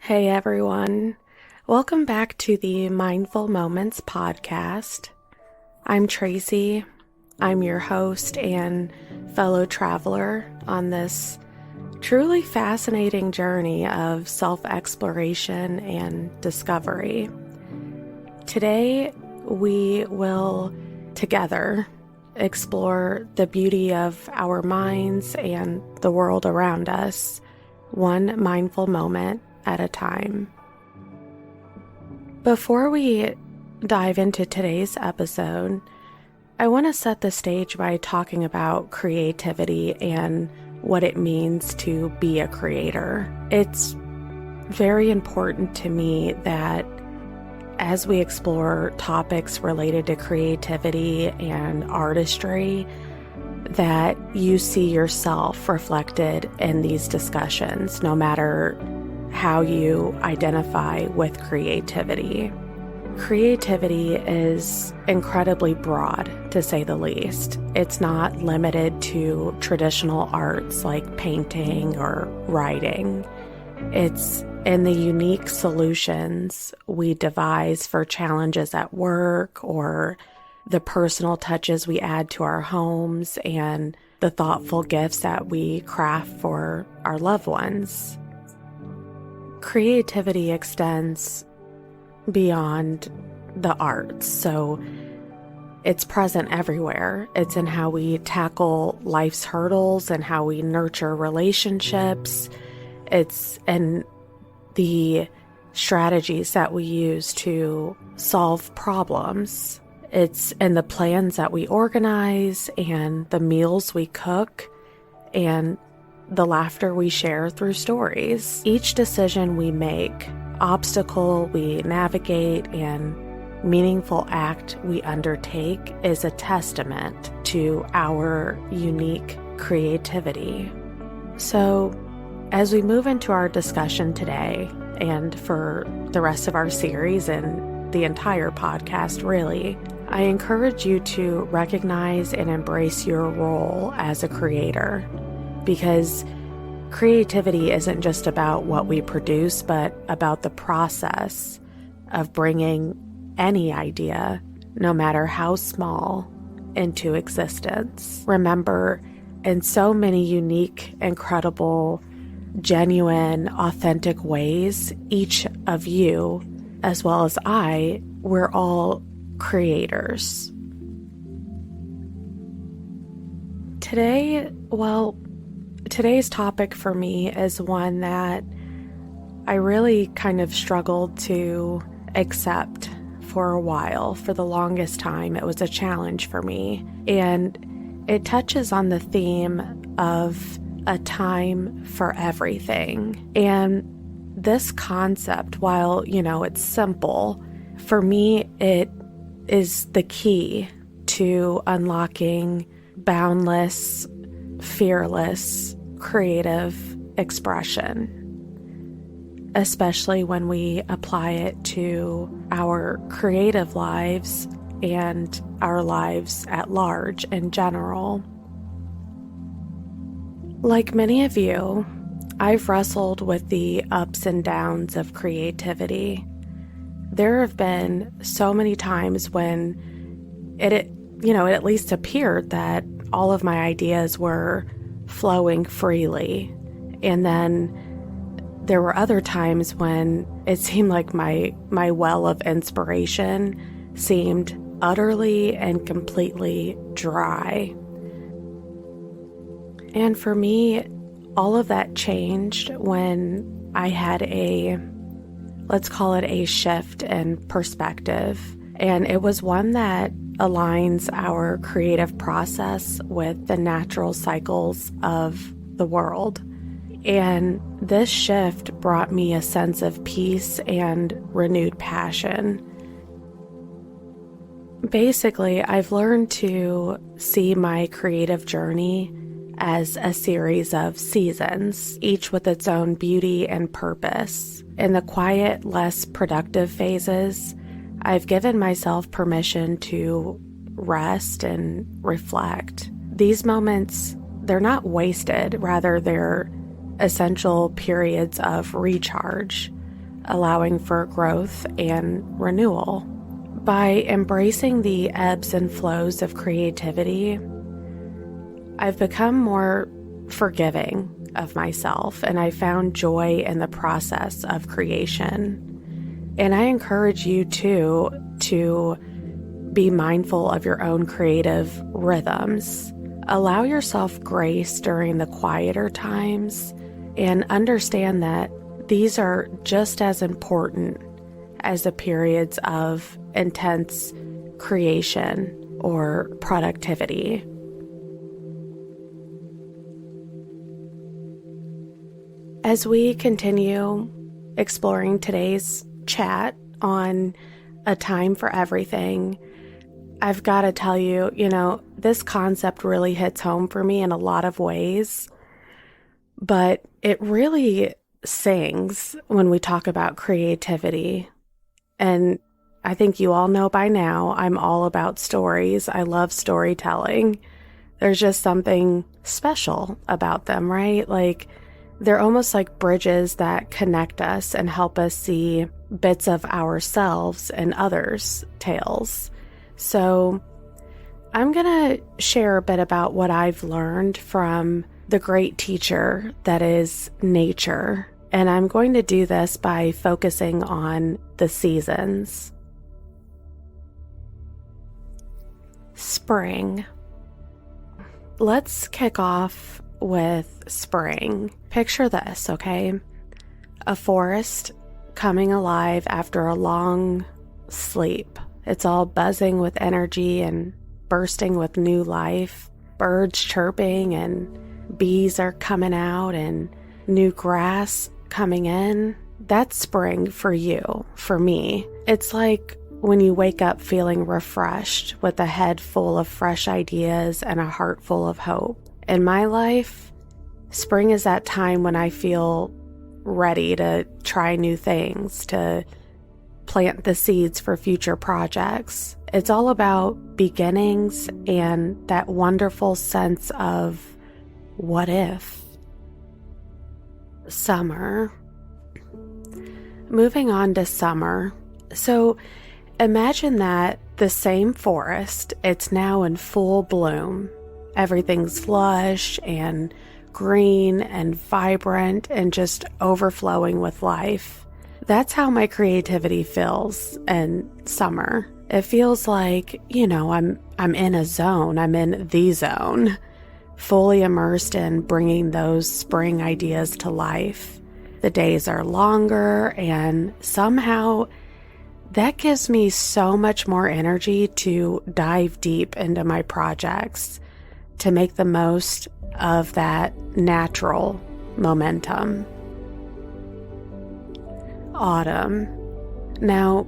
Hey everyone, welcome back to the Mindful Moments podcast. I'm Tracy. I'm your host and fellow traveler on this truly fascinating journey of self-exploration and discovery. Today, we will together explore the beauty of our minds and the world around us, one mindful moment at a time. Before we dive into today's episode, I want to set the stage by talking about creativity and what it means to be a creator. It's very important to me that as we explore topics related to creativity and artistry, that you see yourself reflected in these discussions, no matter how you identify with creativity. Creativity is incredibly broad, to say the least. It's not limited to traditional arts like painting or writing. It's in the unique solutions we devise for challenges at work, or the personal touches we add to our homes, and the thoughtful gifts that we craft for our loved ones. Creativity extends beyond the arts, so it's present everywhere. It's in how we tackle life's hurdles and how we nurture relationships. It's in the strategies that we use to solve problems. It's in the plans that we organize and the meals we cook and the laughter we share through stories. Each decision we make, obstacle we navigate, and meaningful act we undertake is a testament to our unique creativity. So, as we move into our discussion today, and for the rest of our series and the entire podcast, really, I encourage you to recognize and embrace your role as a creator. Because creativity isn't just about what we produce, but about the process of bringing any idea, no matter how small, into existence. Remember, in so many unique, incredible, genuine, authentic ways, each of you, as well as I, we're all creators. Today's topic for me is one that I really kind of struggled to accept for a while. For the longest time, it was a challenge for me. And it touches on the theme of a time for everything. And this concept, while, it's simple, for me, it is the key to unlocking boundless, fearless, creative expression, especially when we apply it to our creative lives and our lives at large in general. Like many of you, I've wrestled with the ups and downs of creativity. There have been so many times when it at least appeared that all of my ideas were flowing freely. And then there were other times when it seemed like my well of inspiration seemed utterly and completely dry. And for me, all of that changed when I had let's call it a shift in perspective. And it was one that aligns our creative process with the natural cycles of the world. And this shift brought me a sense of peace and renewed passion. Basically, I've learned to see my creative journey as a series of seasons, each with its own beauty and purpose. In the quiet, less productive phases, I've given myself permission to rest and reflect. These moments, they're not wasted, rather they're essential periods of recharge. allowing for growth and renewal. By embracing the ebbs and flows of creativity, I've become more forgiving of myself, and I found joy in the process of creation. And I encourage you too to be mindful of your own creative rhythms. Allow yourself grace during the quieter times and understand that these are just as important as the periods of intense creation or productivity. As we continue exploring today's chat on a time for everything, I've got to tell you, this concept really hits home for me in a lot of ways, but it really sings when we talk about creativity. And I think you all know by now, I'm all about stories. I love storytelling. There's just something special about them, right? Like, they're almost like bridges that connect us and help us see bits of ourselves and others' tales. So I'm going to share a bit about what I've learned from the great teacher that is nature. And I'm going to do this by focusing on the seasons. Spring. Let's kick off with spring. Picture this, okay? A forest coming alive after a long sleep. It's all buzzing with energy and bursting with new life. Birds chirping and bees are coming out and new grass coming in. That's spring for you, for me. It's like when you wake up feeling refreshed with a head full of fresh ideas and a heart full of hope. In my life, spring is that time when I feel ready to try new things, to plant the seeds for future projects. It's all about beginnings and that wonderful sense of what if. Summer. Moving on to summer. So imagine that the same forest, it's now in full bloom. Everything's lush and green and vibrant and just overflowing with life. That's how my creativity feels in summer. It feels like, I'm in a zone. I'm in the zone, fully immersed in bringing those spring ideas to life. The days are longer, and somehow that gives me so much more energy to dive deep into my projects, to make the most of that natural momentum. Autumn. Now,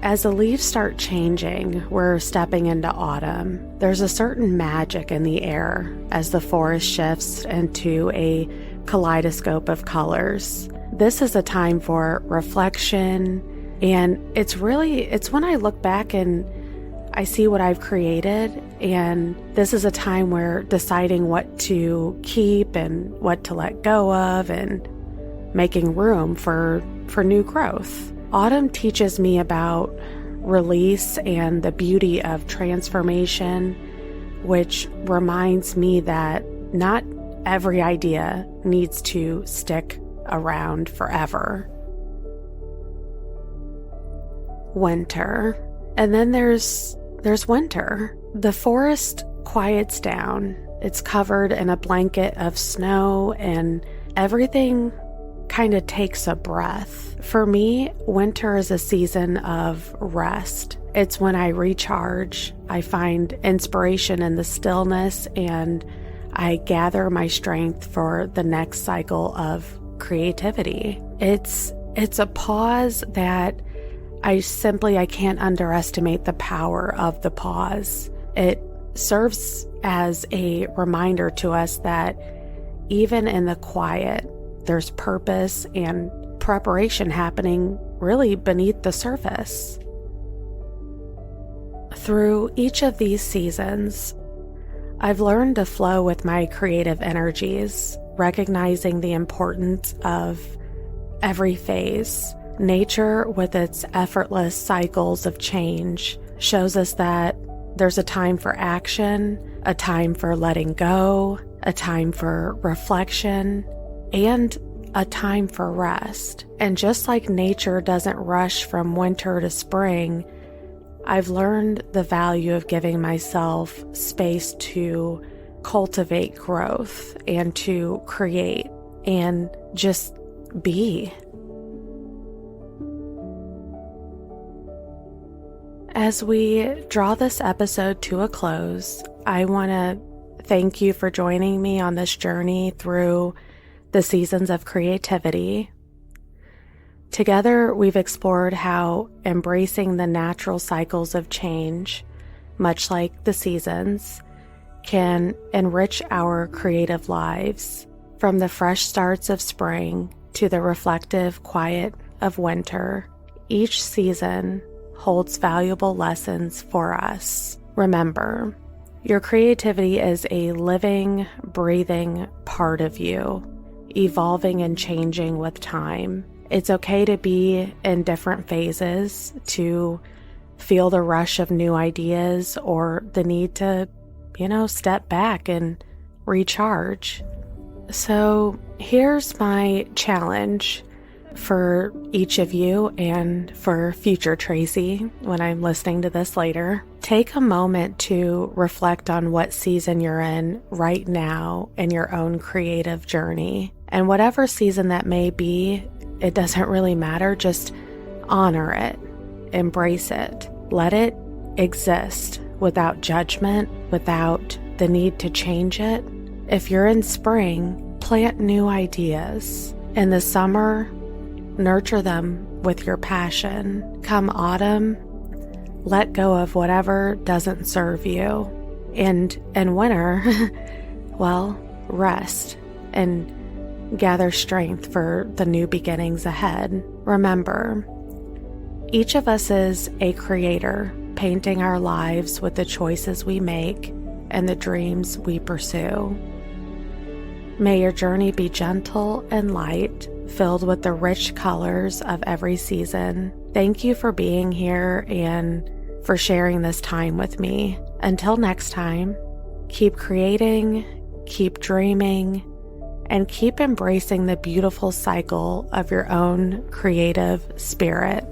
as the leaves start changing, we're stepping into autumn. There's a certain magic in the air as the forest shifts into a kaleidoscope of colors. This is a time for reflection, and it's when I look back and I see what I've created, and this is a time where deciding what to keep and what to let go of and making room for new growth. Autumn teaches me about release and the beauty of transformation, which reminds me that not every idea needs to stick around forever. Winter. And then there's winter. The forest quiets down. It's covered in a blanket of snow, and everything kind of takes a breath. For me, winter is a season of rest. It's when I recharge, I find inspiration in the stillness, and I gather my strength for the next cycle of creativity. It's a pause that I can't underestimate the power of the pause. It serves as a reminder to us that even in the quiet, there's purpose and preparation happening really beneath the surface. Through each of these seasons, I've learned to flow with my creative energies, recognizing the importance of every phase. Nature, with its effortless cycles of change, shows us that there's a time for action, a time for letting go, a time for reflection, and a time for rest. And just like nature doesn't rush from winter to spring, I've learned the value of giving myself space to cultivate growth and to create and just be. As we draw this episode to a close, I want to thank you for joining me on this journey through the seasons of creativity. Together, we've explored how embracing the natural cycles of change, much like the seasons, can enrich our creative lives, from the fresh starts of spring to the reflective quiet of winter. Each season holds valuable lessons for us. Remember, your creativity is a living, breathing part of you, evolving and changing with time. It's okay to be in different phases, to feel the rush of new ideas or the need to, step back and recharge. So here's my challenge for each of you and for future Tracy when I'm listening to this later. Take a moment to reflect on what season you're in right now in your own creative journey. And whatever season that may be, it doesn't really matter. Just honor it, embrace it, let it exist without judgment, without the need to change it. If you're in spring, plant new ideas. In the summer, nurture them with your passion. Come autumn, let go of whatever doesn't serve you. And in winter, well, rest and gather strength for the new beginnings ahead. Remember, each of us is a creator, painting our lives with the choices we make and the dreams we pursue. May your journey be gentle and light, filled with the rich colors of every season. Thank you for being here and for sharing this time with me. Until next time, keep creating, keep dreaming, and keep embracing the beautiful cycle of your own creative spirit.